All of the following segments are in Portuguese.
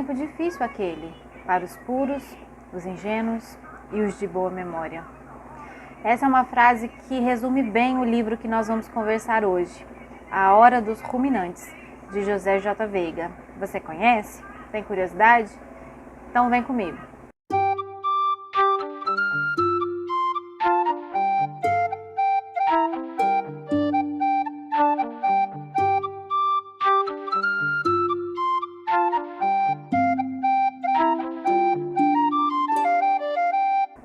tempo difícil aquele, para os puros, os ingênuos e os de boa memória. Essa é uma frase que resume bem o livro que nós vamos conversar hoje, A Hora dos Ruminantes, de José J. Veiga. Você conhece? Tem curiosidade? Então vem comigo.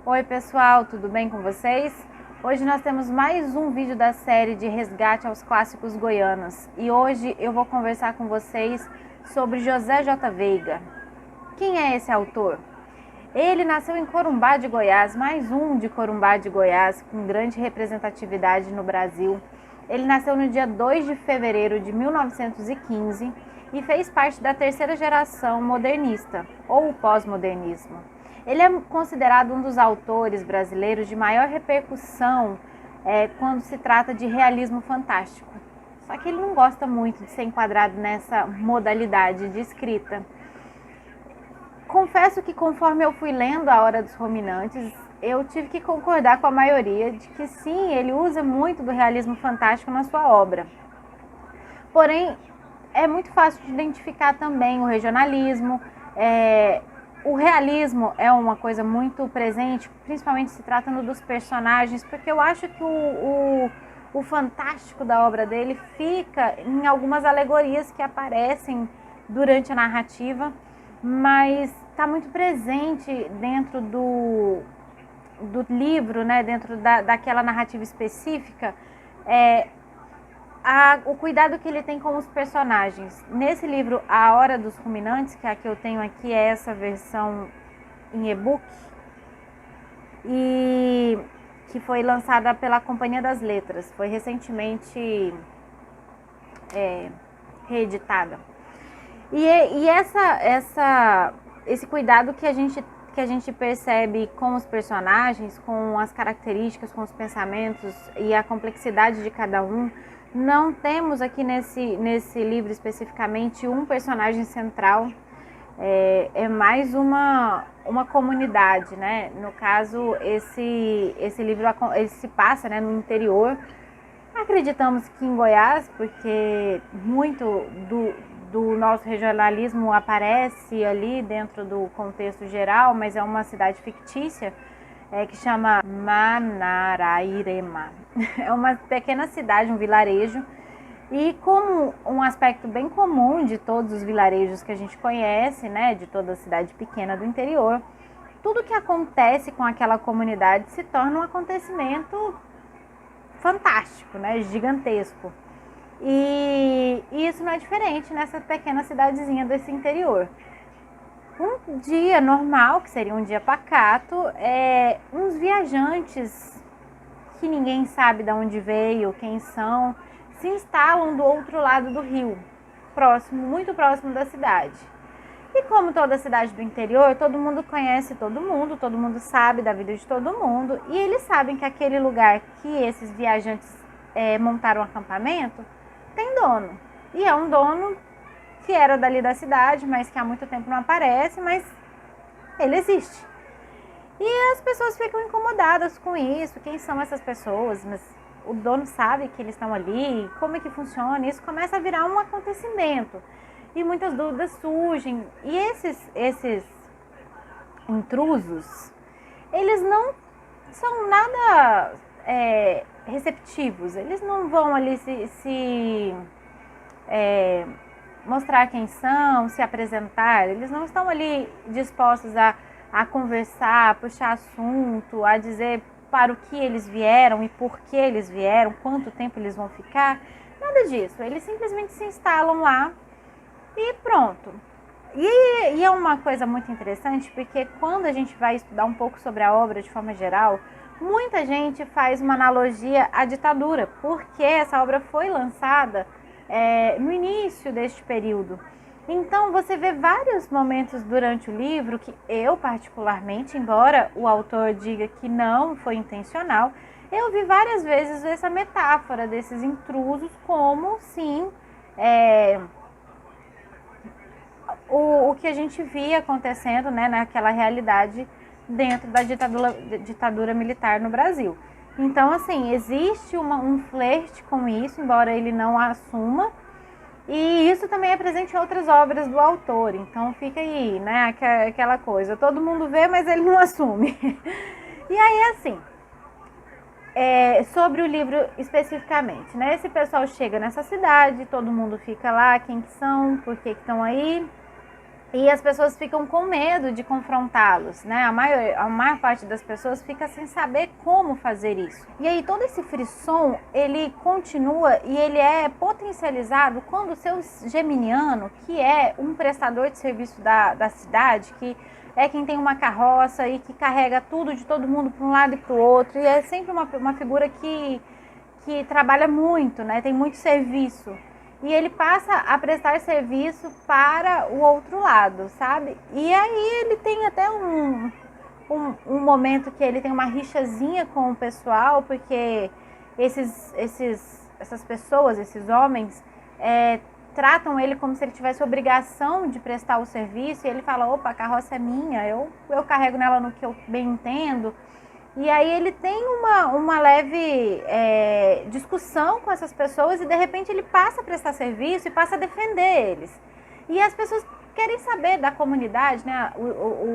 Oi pessoal, tudo bem com vocês? Hoje nós temos mais um vídeo da série de resgate aos clássicos goianos e hoje eu vou conversar com vocês sobre José J. Veiga. Quem é esse autor? Ele nasceu em Corumbá de Goiás, mais um de Corumbá de Goiás, com grande representatividade no Brasil. Ele nasceu no dia 2 de fevereiro de 1915 e fez parte da terceira geração modernista, ou pós-modernismo. Ele é considerado um dos autores brasileiros de maior repercussão quando se trata de realismo fantástico. Só que ele não gosta muito de ser enquadrado nessa modalidade de escrita. Confesso que conforme eu fui lendo A Hora dos Ruminantes, eu tive que concordar com a maioria de que sim, ele usa muito do realismo fantástico na sua obra. Porém, é muito fácil de identificar também o regionalismo. O realismo é uma coisa muito presente, principalmente se tratando dos personagens, porque eu acho que o fantástico da obra dele fica em algumas alegorias que aparecem durante a narrativa, mas está muito presente dentro do livro, né, dentro daquela narrativa específica, o cuidado que ele tem com os personagens. Nesse livro, A Hora dos Ruminantes, que é a que eu tenho aqui, é essa versão em e-book, e que foi lançada pela Companhia das Letras, foi recentemente reeditada. E esse cuidado que a gente percebe com os personagens, com as características, com os pensamentos e a complexidade de cada um. Não temos aqui nesse livro especificamente um personagem central, é mais uma comunidade, né? No caso, esse livro ele se passa, né, no interior. Acreditamos que em Goiás, porque muito do nosso regionalismo aparece ali dentro do contexto geral, mas é uma cidade fictícia, que chama Manarairema. É uma pequena cidade, um vilarejo, e como um aspecto bem comum de todos os vilarejos que a gente conhece, né, de toda cidade pequena do interior, tudo que acontece com aquela comunidade se torna um acontecimento fantástico, né, gigantesco. E isso não é diferente nessa pequena cidadezinha desse interior. Um dia normal, que seria um dia pacato, uns viajantes que ninguém sabe de onde veio, quem são, se instalam do outro lado do rio, muito próximo da cidade. E como toda cidade do interior, todo mundo conhece todo mundo sabe da vida de todo mundo, e eles sabem que aquele lugar que esses viajantes montaram um acampamento tem dono. E é um dono que era dali da cidade, mas que há muito tempo não aparece, mas ele existe. E as pessoas ficam incomodadas com isso, quem são essas pessoas, mas o dono sabe que eles estão ali, como é que funciona, isso começa a virar um acontecimento. E muitas dúvidas surgem, e esses intrusos, eles não são nada receptivos, eles não vão ali mostrar quem são, se apresentar, eles não estão ali dispostos a conversar, a puxar assunto, a dizer para o que eles vieram e por que eles vieram, quanto tempo eles vão ficar, nada disso, eles simplesmente se instalam lá e pronto. E é uma coisa muito interessante, porque quando a gente vai estudar um pouco sobre a obra de forma geral, muita gente faz uma analogia à ditadura, porque essa obra foi lançada no início deste período. Então você vê vários momentos durante o livro que eu particularmente, embora o autor diga que não foi intencional, eu vi várias vezes essa metáfora desses intrusos como sim o que a gente via acontecendo, né, naquela realidade dentro da ditadura militar no Brasil. Então, assim, existe um flerte com isso, embora ele não assuma, e isso também é presente em outras obras do autor. Então fica aí, né, aquela coisa, todo mundo vê, mas ele não assume. E aí, assim, sobre o livro especificamente, né, esse pessoal chega nessa cidade, todo mundo fica lá, quem que são, por que estão aí, e as pessoas ficam com medo de confrontá-los, né? A maior parte das pessoas fica sem saber como fazer isso. E aí todo esse frisson, ele continua e ele é potencializado quando o seu geminiano, que é um prestador de serviço da cidade, que é quem tem uma carroça e que carrega tudo de todo mundo para um lado e para o outro, e é sempre uma figura que trabalha muito, né? Tem muito serviço. E ele passa a prestar serviço para o outro lado, sabe? E aí ele tem até um momento que ele tem uma rixazinha com o pessoal, porque essas pessoas, esses homens, tratam ele como se ele tivesse obrigação de prestar o serviço, e ele fala, opa, a carroça é minha, eu carrego nela no que eu bem entendo. E aí ele tem uma leve discussão com essas pessoas e de repente ele passa a prestar serviço e passa a defender eles. E as pessoas querem saber da comunidade, né?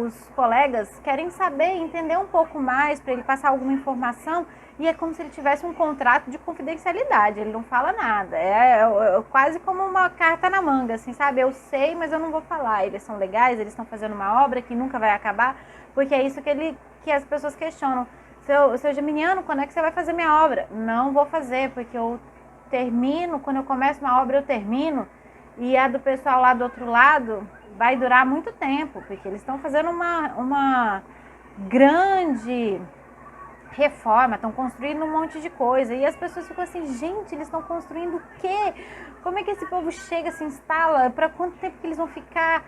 Os colegas querem saber, entender um pouco mais para ele passar alguma informação, e é como se ele tivesse um contrato de confidencialidade, ele não fala nada. É quase como uma carta na manga, assim, sabe? Eu sei, mas eu não vou falar. Eles são legais, eles estão fazendo uma obra que nunca vai acabar, porque é isso que as pessoas questionam. Seu geminiano, quando é que você vai fazer minha obra? Não vou fazer, porque eu termino, quando eu começo uma obra eu termino, e a do pessoal lá do outro lado vai durar muito tempo, porque eles estão fazendo uma grande reforma, estão construindo um monte de coisa, e as pessoas ficam assim, gente, eles estão construindo o quê? Como é que esse povo chega, se instala? Para quanto tempo que eles vão ficar?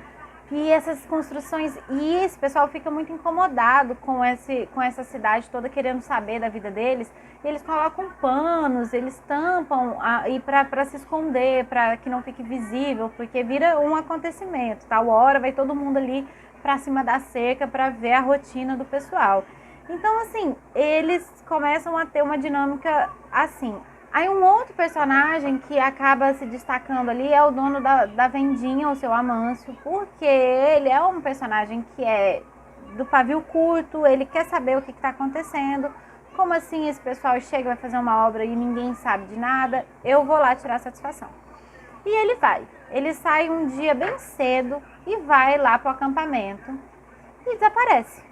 E essas construções, e esse pessoal fica muito incomodado com essa cidade toda querendo saber da vida deles. E eles colocam panos, eles tampam para se esconder, para que não fique visível, porque vira um acontecimento. Tal hora vai todo mundo ali para cima da cerca para ver a rotina do pessoal. Então, assim, eles começam a ter uma dinâmica assim. Aí um outro personagem que acaba se destacando ali é o dono da vendinha, o seu Amâncio, porque ele é um personagem que é do pavio curto, ele quer saber o que está acontecendo. Como assim esse pessoal chega e vai fazer uma obra e ninguém sabe de nada? Eu vou lá tirar satisfação. E ele vai. Ele sai um dia bem cedo e vai lá para o acampamento e desaparece.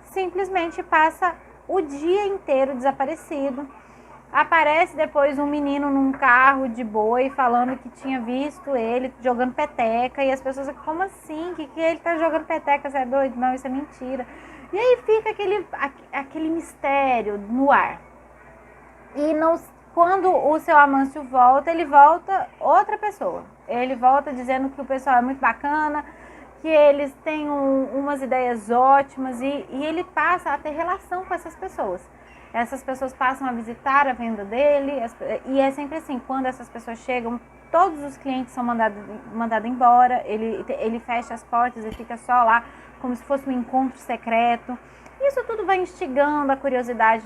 Simplesmente passa o dia inteiro desaparecido. Aparece depois um menino num carro de boi falando que tinha visto ele jogando peteca, e as pessoas ficam, como assim? Que ele tá jogando peteca? Você é doido? Não, isso é mentira. E aí fica aquele mistério no ar. E quando o seu Amâncio volta, ele volta outra pessoa. Ele volta dizendo que o pessoal é muito bacana, que eles têm umas ideias ótimas, e ele passa a ter relação com essas pessoas. Essas pessoas passam a visitar a venda dele, e é sempre assim, quando essas pessoas chegam, todos os clientes são mandados embora, ele fecha as portas e fica só lá, como se fosse um encontro secreto. Isso tudo vai instigando a curiosidade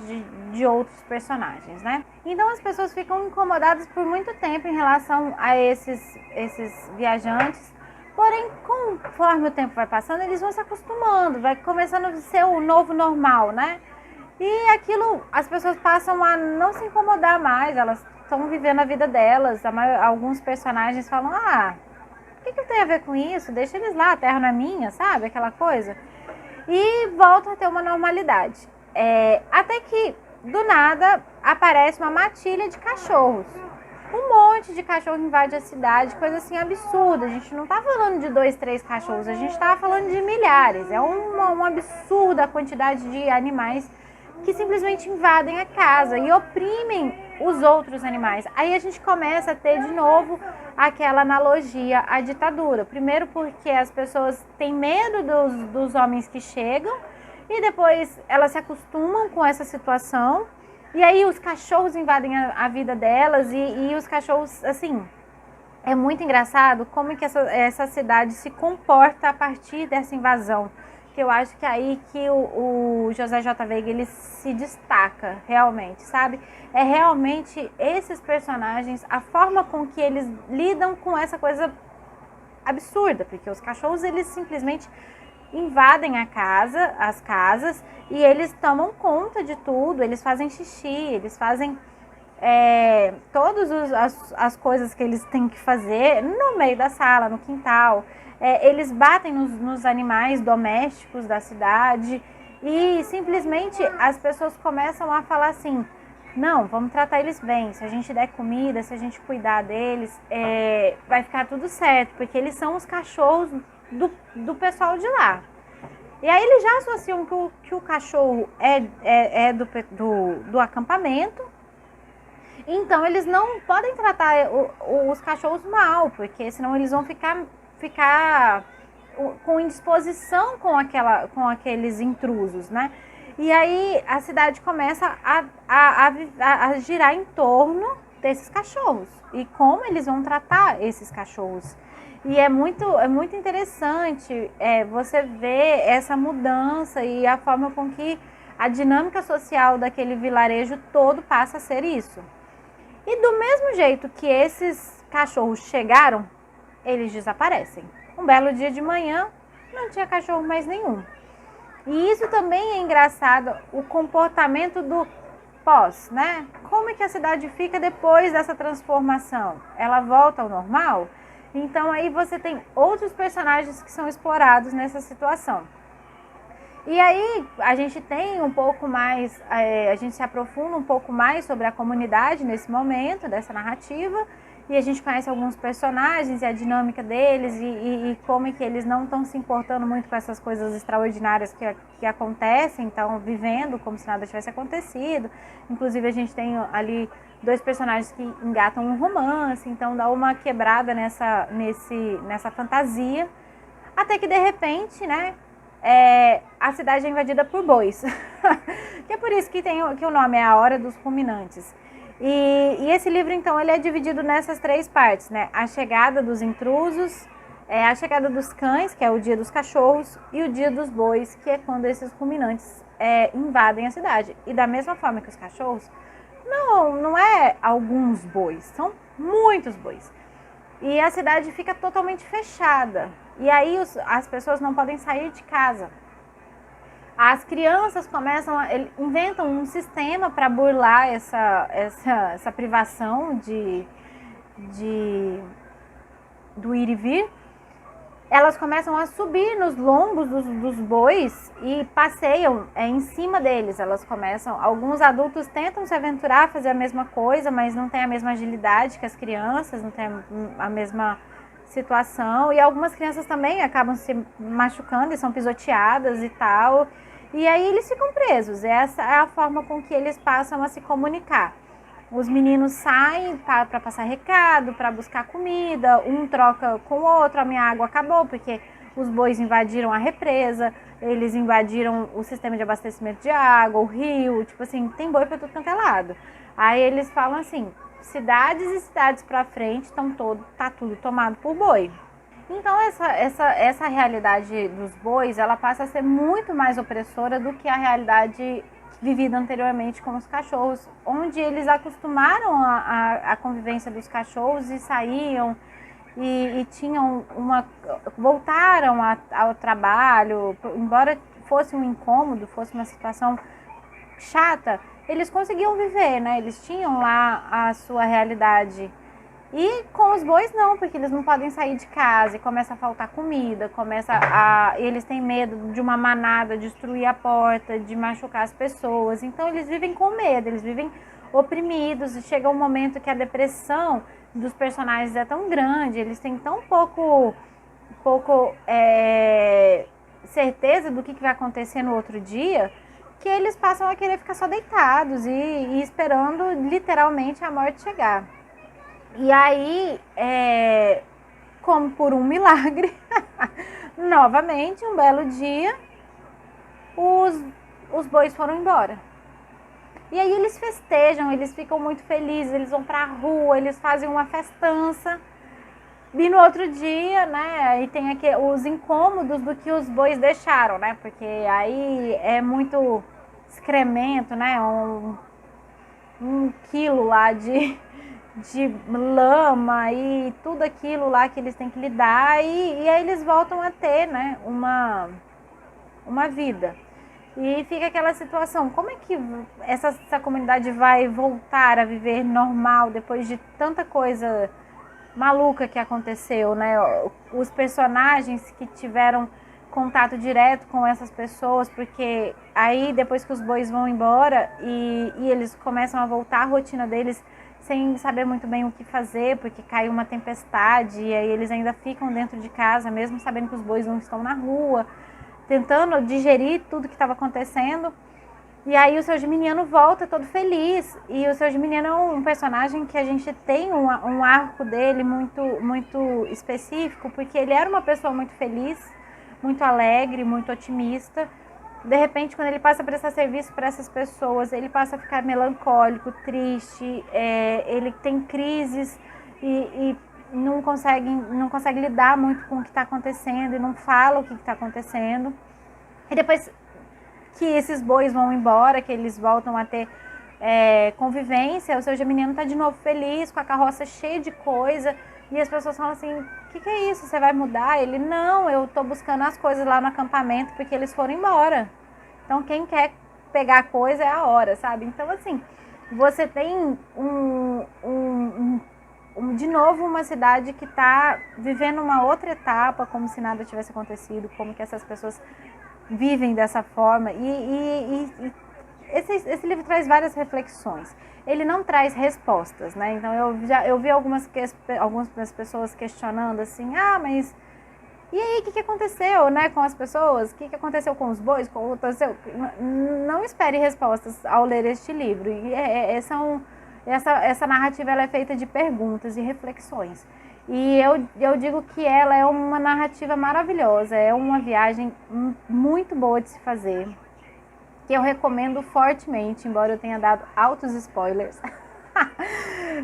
de outros personagens, né? Então as pessoas ficam incomodadas por muito tempo em relação a esses viajantes, porém, conforme o tempo vai passando, eles vão se acostumando, vai começando a ser o novo normal, né? E aquilo, as pessoas passam a não se incomodar mais, elas estão vivendo a vida delas. Alguns personagens falam, o que tem a ver com isso? Deixa eles lá, a terra não é minha, sabe? Aquela coisa. E volta a ter uma normalidade. Até que, do nada, aparece uma matilha de cachorros. Um monte de cachorro invade a cidade, coisa assim absurda. A gente não tá falando de 2, 3 cachorros, a gente tá falando de milhares. É um absurdo a quantidade de animais que simplesmente invadem a casa e oprimem os outros animais. Aí a gente começa a ter de novo aquela analogia à ditadura. Primeiro porque as pessoas têm medo dos homens que chegam, e depois elas se acostumam com essa situação, e aí os cachorros invadem a vida delas, e os cachorros, assim, é muito engraçado como que essa cidade se comporta a partir dessa invasão. Que eu acho que é aí que o José J. Veiga ele se destaca realmente, sabe? É realmente esses personagens, a forma com que eles lidam com essa coisa absurda, porque os cachorros eles simplesmente invadem as casas e eles tomam conta de tudo, eles fazem xixi, eles fazem todas as coisas que eles têm que fazer no meio da sala, no quintal. Eles batem nos animais domésticos da cidade e simplesmente as pessoas começam a falar assim: não, vamos tratar eles bem, se a gente der comida, se a gente cuidar deles, vai ficar tudo certo, porque eles são os cachorros do pessoal de lá. E aí eles já associam que o cachorro é do acampamento. Então eles não podem tratar os cachorros mal, porque senão eles vão ficar com indisposição com aqueles intrusos, né? E aí a cidade começa a girar em torno desses cachorros e como eles vão tratar esses cachorros. E é muito interessante você ver essa mudança e a forma com que a dinâmica social daquele vilarejo todo passa a ser isso. E do mesmo jeito que esses cachorros chegaram, eles desaparecem. Um belo dia de manhã, não tinha cachorro mais nenhum. E isso também é engraçado, o comportamento do pós, né? Como é que a cidade fica depois dessa transformação? Ela volta ao normal? Então aí você tem outros personagens que são explorados nessa situação. E aí a gente tem um pouco mais, a gente se aprofunda um pouco mais sobre a comunidade nesse momento dessa narrativa e a gente conhece alguns personagens e a dinâmica deles e como é que eles não estão se importando muito com essas coisas extraordinárias que acontecem, então vivendo como se nada tivesse acontecido. Inclusive a gente tem ali 2 personagens que engatam um romance, então dá uma quebrada nessa fantasia, até que de repente, né, a cidade é invadida por bois. Que é por isso que o nome é A Hora dos Ruminantes. E esse livro, então, ele é dividido nessas 3 partes, né? A chegada dos intrusos, a chegada dos cães, que é o dia dos cachorros, e o dia dos bois, que é quando esses ruminantes invadem a cidade. E da mesma forma que os cachorros, não é alguns bois, são muitos bois. E a cidade fica totalmente fechada. E aí as pessoas não podem sair de casa. As crianças inventam um sistema para burlar essa privação do ir e vir. Elas começam a subir nos lombos dos bois e passeiam em cima deles. Alguns adultos tentam se aventurar a fazer a mesma coisa, mas não tem a mesma agilidade que as crianças, não tem a mesma situação. E algumas crianças também acabam se machucando e são pisoteadas e tal. E aí eles ficam presos. Essa é a forma com que eles passam a se comunicar. Os meninos saem para passar recado, para buscar comida, um troca com o outro, a minha água acabou, porque os bois invadiram a represa, eles invadiram o sistema de abastecimento de água, o rio, tipo assim, tem boi para tudo quanto é lado. Aí eles falam assim, cidades e cidades para frente tá tudo tomado por boi. Então essa realidade dos bois, ela passa a ser muito mais opressora do que a realidade vivida anteriormente com os cachorros, onde eles acostumaram a convivência dos cachorros e saíam e tinham voltaram ao trabalho, embora fosse um incômodo, fosse uma situação chata, eles conseguiam viver, né? Eles tinham lá a sua realidade. E com os bois não, porque eles não podem sair de casa e começa a faltar comida, eles têm medo de uma manada destruir a porta, de machucar as pessoas. Então eles vivem com medo, eles vivem oprimidos e chega um momento que a depressão dos personagens é tão grande, eles têm tão pouco certeza do que vai acontecer no outro dia, que eles passam a querer ficar só deitados e esperando literalmente a morte chegar. E aí, como por um milagre, novamente, um belo dia, os bois foram embora. E aí eles festejam, eles ficam muito felizes, eles vão pra rua, eles fazem uma festança, E no outro dia, né, aí tem aqui os incômodos do que os bois deixaram, né? Porque aí é muito excremento, né? Um quilo lá de lama e tudo aquilo lá que eles têm que lidar e aí eles voltam a ter, né, uma vida. E fica aquela situação, como é que essa comunidade vai voltar a viver normal depois de tanta coisa maluca que aconteceu, né? Os personagens que tiveram contato direto com essas pessoas, porque aí depois que os bois vão embora e eles começam a voltar à rotina deles sem saber muito bem o que fazer, porque caiu uma tempestade e aí eles ainda ficam dentro de casa, mesmo sabendo que os bois não estão na rua, tentando digerir tudo que estava acontecendo. E aí o Seu Geminiano volta todo feliz. E o Seu Geminiano é um personagem que a gente tem um arco dele muito específico, porque ele era uma pessoa muito feliz, muito alegre, muito otimista. De repente, quando ele passa a prestar serviço para essas pessoas, ele passa a ficar melancólico, triste, ele tem crises e não consegue lidar muito com o que está acontecendo e não fala o que está acontecendo. E depois que esses bois vão embora, que eles voltam a ter convivência, o Seu Geminiano está de novo feliz, com a carroça cheia de coisa, e as pessoas falam assim, o que é isso? Você vai mudar? Ele, não, eu estou buscando as coisas lá no acampamento porque eles foram embora. Então quem quer pegar coisa é a hora, sabe? Então assim, você tem de novo uma cidade que está vivendo uma outra etapa, como se nada tivesse acontecido, como que essas pessoas vivem dessa forma. E esse livro traz várias reflexões. Ele não traz respostas, né? Então eu vi algumas pessoas questionando assim, mas e aí, o que aconteceu, né, com as pessoas? O que aconteceu com os bois? Não espere respostas ao ler este livro. E essa narrativa ela é feita de perguntas e reflexões. E eu digo que ela é uma narrativa maravilhosa, é uma viagem muito boa de se fazer, que eu recomendo fortemente, embora eu tenha dado altos spoilers.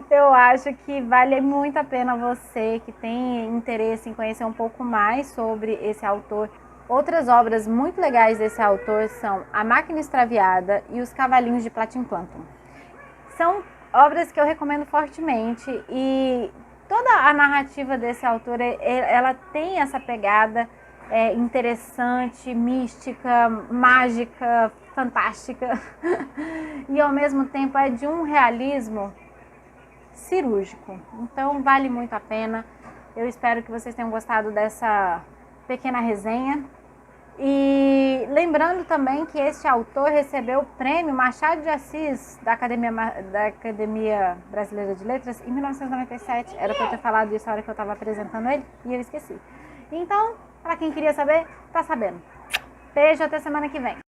Eu acho que vale muito a pena você que tem interesse em conhecer um pouco mais sobre esse autor. Outras obras muito legais desse autor são A Máquina Extraviada e Os Cavalinhos de Platinplanton. São obras que eu recomendo fortemente e toda a narrativa desse autor, ela tem essa pegada interessante, mística, mágica, fantástica e ao mesmo tempo é de um realismo cirúrgico. Então vale muito a pena. Eu espero que vocês tenham gostado dessa pequena resenha. E lembrando também que este autor recebeu o prêmio Machado de Assis da Academia Brasileira de Letras em 1997. Era para eu ter falado isso na hora que eu estava apresentando ele e eu esqueci. Então, para quem queria saber, tá sabendo. Beijo, até semana que vem.